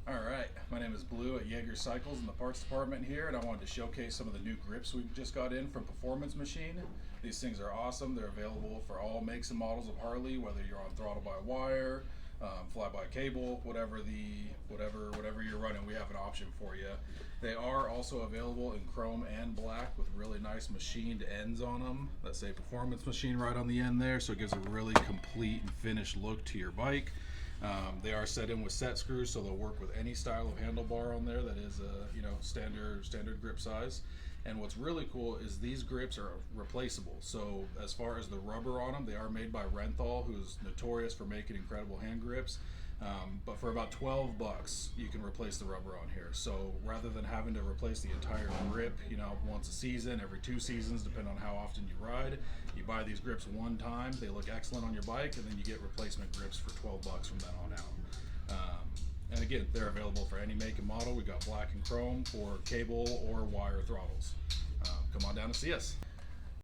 All right, my name is Blue at Yeager Cycles in the parts department here, and I wanted to showcase some of the new grips we just got in from Performance Machine. These things are awesome. They're available for all makes and models of Harley, whether you're on throttle by wire, fly by cable, whatever you're running, we have an option for you. They are also available in chrome and black with really nice machined ends on them that say Performance Machine right on the end there, so it gives a really complete and finished look to your bike. They are set in with set screws, so they'll work with any style of handlebar on there that is a standard grip size. And what's really cool is these grips are replaceable. So as far as the rubber on them, they are made by Renthal, who's notorious for making incredible hand grips. But for about 12 bucks, you can replace the rubber on here. So rather than having to replace the entire grip, once a season, every 2 seasons, depending on how often you ride, you buy these grips one time. They look excellent on your bike, and then you get replacement grips for 12 bucks from then on out. And again, they're available for any make and model. We got black and chrome for cable or wire throttles. Come on down and see us.